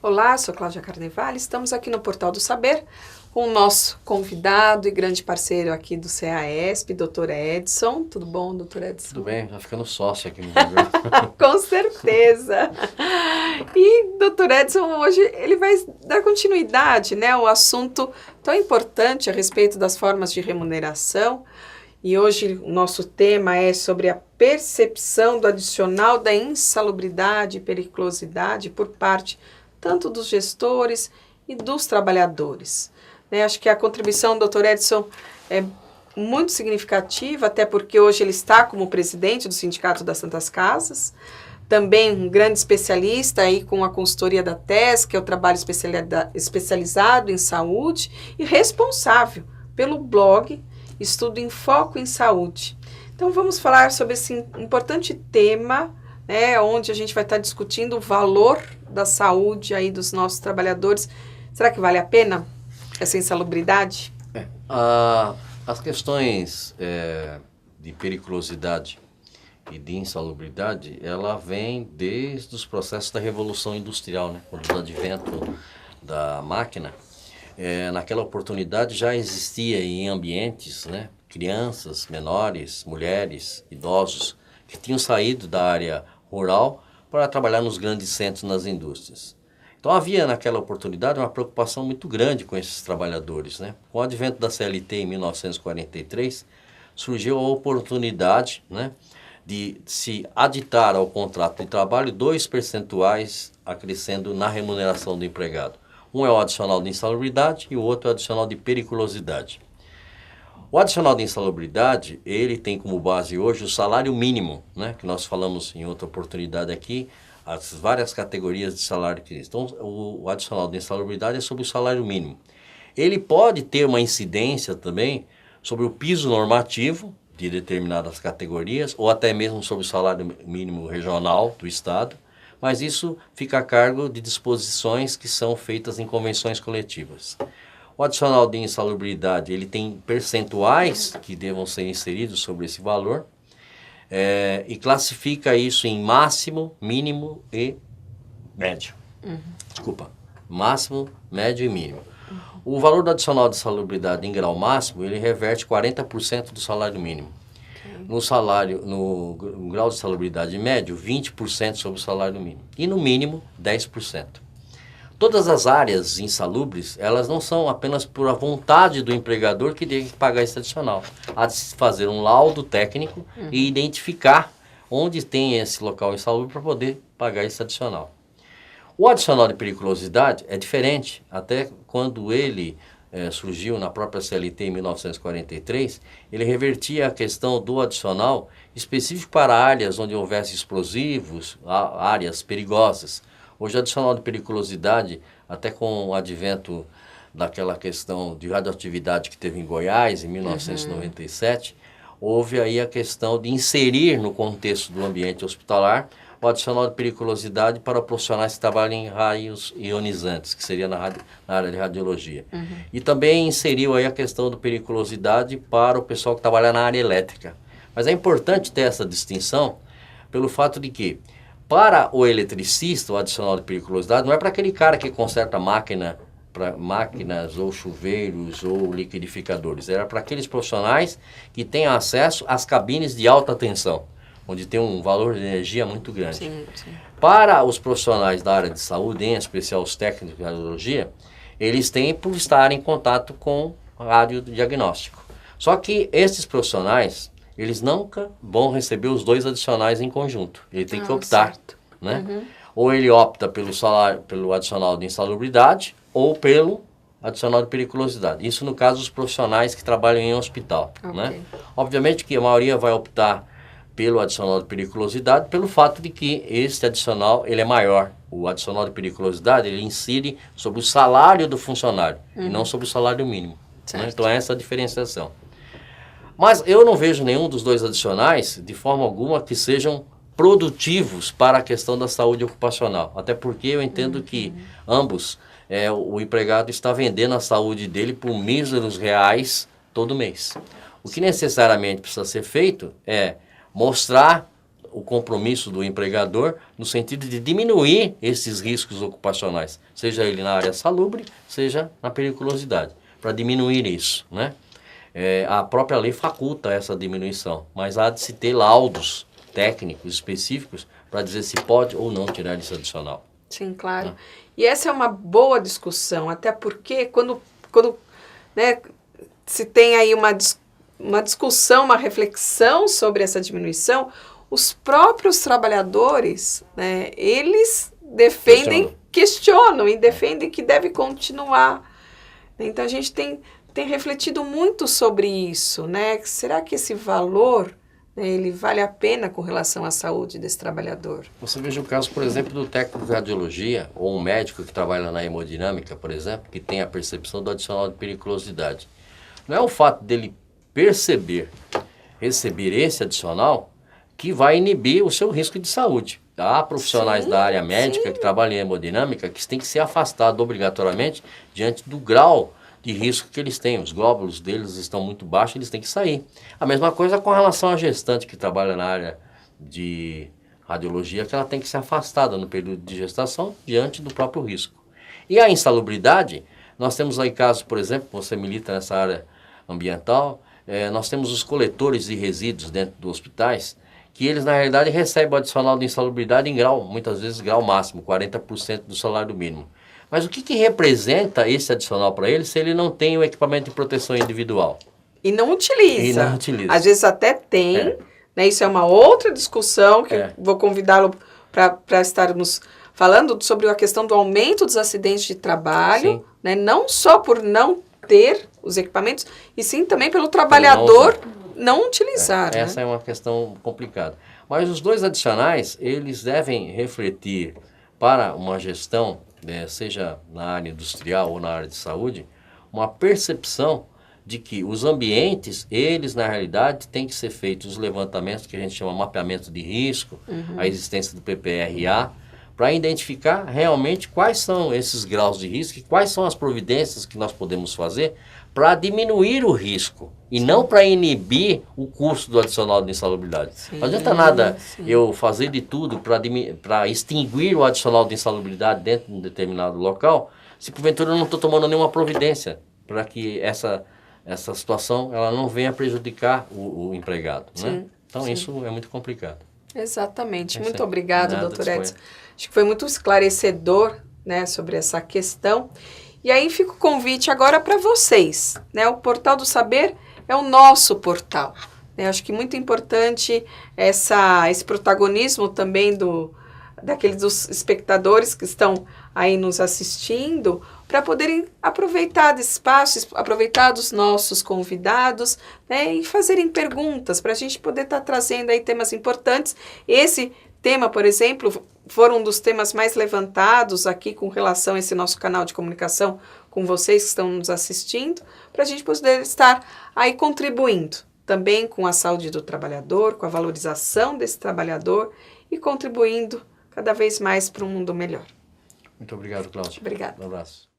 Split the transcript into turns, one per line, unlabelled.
Olá, sou Cláudia Carnevale, estamos aqui no Portal do Saber com o nosso convidado e grande parceiro aqui do CAESP, Dr. Edson. Tudo bom, Dr. Edson?
Tudo bem, já ficando sócio aqui no programa.
Com certeza! E Dr. Edson hoje ele vai dar continuidade, né, ao assunto tão importante a respeito das formas de remuneração. E hoje o nosso tema é sobre a percepção do adicional da insalubridade e periculosidade por parte tanto dos gestores e dos trabalhadores. Né? Acho que a contribuição do Dr. Edson é muito significativa, até porque hoje ele está como presidente do Sindicato das Santas Casas, também um grande especialista aí com a consultoria da TES, que é o trabalho especializado em saúde, e responsável pelo blog Estudo em Foco em Saúde. Então vamos falar sobre esse importante tema, né, onde a gente vai estar discutindo o valor da saúde aí dos nossos trabalhadores. Será que vale a pena essa insalubridade?
As questões de periculosidade e de insalubridade, ela vem desde os processos da Revolução Industrial, né? Com o advento da máquina. Naquela oportunidade já existia em ambientes, né, crianças, menores, mulheres, idosos, que tinham saído da área rural para trabalhar nos grandes centros, nas indústrias. Então havia naquela oportunidade uma preocupação muito grande com esses trabalhadores, né? Com o advento da CLT em 1943, surgiu a oportunidade, né, de se aditar ao contrato de trabalho 2 percentuais acrescendo na remuneração do empregado. Um é o adicional de insalubridade e o outro é o adicional de periculosidade. O adicional de insalubridade, ele tem como base hoje o salário mínimo, né, que nós falamos em outra oportunidade aqui, as várias categorias de salário que existem. Então, o adicional de insalubridade é sobre o salário mínimo. Ele pode ter uma incidência também sobre o piso normativo de determinadas categorias, ou até mesmo sobre o salário mínimo regional do Estado, mas isso fica a cargo de disposições que são feitas em convenções coletivas. O adicional de insalubridade, ele tem percentuais que devam ser inseridos sobre esse valor e classifica isso em máximo, mínimo e médio. Desculpa, máximo, médio e mínimo. O valor do adicional de insalubridade em grau máximo, ele reverte 40% do salário mínimo. No grau de salubridade médio, 20% sobre o salário mínimo. E no mínimo, 10%. Todas as áreas insalubres, elas não são apenas por a vontade do empregador que tem que pagar esse adicional. Há de se fazer um laudo técnico e identificar onde tem esse local insalubre para poder pagar esse adicional. O adicional de periculosidade é diferente, até quando ele surgiu na própria CLT em 1943, ele revertia a questão do adicional específico para áreas onde houvesse explosivos, áreas perigosas. Hoje o adicional de periculosidade, até com o advento daquela questão de radioatividade que teve em Goiás em 1997, houve aí a questão de inserir no contexto do ambiente hospitalar o adicional de periculosidade para profissionais que trabalham em raios ionizantes, que seria na área de radiologia. E também inseriu aí a questão da periculosidade para o pessoal que trabalha na área elétrica. Mas é importante ter essa distinção pelo fato de que, para o eletricista, o adicional de periculosidade não é para aquele cara que conserta máquinas ou chuveiros ou liquidificadores. Era para aqueles profissionais que têm acesso às cabines de alta tensão, onde tem um valor de energia muito grande.
Sim, sim.
Para os profissionais da área de saúde, em especial os técnicos de radiologia, eles têm por estar em contato com radiodiagnóstico. Só que esses profissionais, eles nunca vão receber os 2 adicionais em conjunto. Ele tem que optar, né? Ou ele opta pelo adicional de insalubridade ou pelo adicional de periculosidade. Isso no caso dos profissionais que trabalham em hospital, né? Obviamente que a maioria vai optar pelo adicional de periculosidade, pelo fato de que esse adicional ele é maior. O adicional de periculosidade ele incide sobre o salário do funcionário e não sobre o salário mínimo. Né? Então é essa a diferenciação. Mas eu não vejo nenhum dos 2 adicionais, de forma alguma, que sejam produtivos para a questão da saúde ocupacional. Até porque eu entendo que ambos, o empregado está vendendo a saúde dele por míseros reais todo mês. O que necessariamente precisa ser feito é mostrar o compromisso do empregador no sentido de diminuir esses riscos ocupacionais, seja ele na área salubre, seja na periculosidade, para diminuir isso, né? A própria lei faculta essa diminuição, mas há de se ter laudos técnicos específicos para dizer se pode ou não tirar isso adicional.
Sim, claro. E essa é uma boa discussão, até porque quando né, se tem aí uma discussão, uma reflexão sobre essa diminuição, os próprios trabalhadores, né, eles questionam e defendem que deve continuar. Então a gente tem refletido muito sobre isso, né? Será que esse valor, né, ele vale a pena com relação à saúde desse trabalhador?
Você veja o caso, por exemplo, do técnico de radiologia ou um médico que trabalha na hemodinâmica, por exemplo, que tem a percepção do adicional de periculosidade. Não é o fato dele receber esse adicional que vai inibir o seu risco de saúde. Há profissionais da área médica que trabalham em hemodinâmica que têm que ser afastados obrigatoriamente diante do grau de risco que eles têm. Os glóbulos deles estão muito baixos, eles têm que sair. A mesma coisa com relação à gestante que trabalha na área de radiologia, que ela tem que ser afastada no período de gestação diante do próprio risco. E a insalubridade, nós temos aí casos, por exemplo, você milita nessa área ambiental, nós temos os coletores de resíduos dentro dos hospitais, que eles na realidade recebem o adicional de insalubridade em grau, muitas vezes grau máximo, 40% do salário mínimo. Mas o que representa esse adicional para ele se ele não tem o equipamento de proteção individual?
E não utiliza. Às vezes até tem, né? Isso é uma outra discussão que eu vou convidá-lo para estarmos falando sobre a questão do aumento dos acidentes de trabalho, né? Não só por não ter os equipamentos, e sim também pelo trabalhador não utilizar. Né?
Essa é uma questão complicada. Mas os dois adicionais, eles devem refletir para uma gestão, seja na área industrial ou na área de saúde, uma percepção de que os ambientes, eles na realidade têm que ser feitos os levantamentos que a gente chama mapeamento de risco, a existência do PPRA, para identificar realmente quais são esses graus de risco e quais são as providências que nós podemos fazer para diminuir o risco e não para inibir o custo do adicional de insalubridade. Não adianta nada eu fazer de tudo para extinguir o adicional de insalubridade dentro de um determinado local, se porventura eu não estou tomando nenhuma providência para que essa situação ela não venha prejudicar o empregado. Né? Então isso é muito complicado.
Exatamente. Muito obrigada, doutor Edson. Acho que foi muito esclarecedor, né, sobre essa questão. E aí fica o convite agora para vocês, né? O Portal do Saber é o nosso portal. Né? Acho que muito importante esse protagonismo também dos espectadores que estão aí nos assistindo, para poderem aproveitar desse espaço, aproveitar dos nossos convidados, né, e fazerem perguntas, para a gente poder estar trazendo aí temas importantes. Esse tema, por exemplo, foram um dos temas mais levantados aqui com relação a esse nosso canal de comunicação com vocês que estão nos assistindo, para a gente poder estar aí contribuindo também com a saúde do trabalhador, com a valorização desse trabalhador e contribuindo cada vez mais para um mundo melhor.
Muito obrigado, Cláudio.
Obrigada.
Um abraço.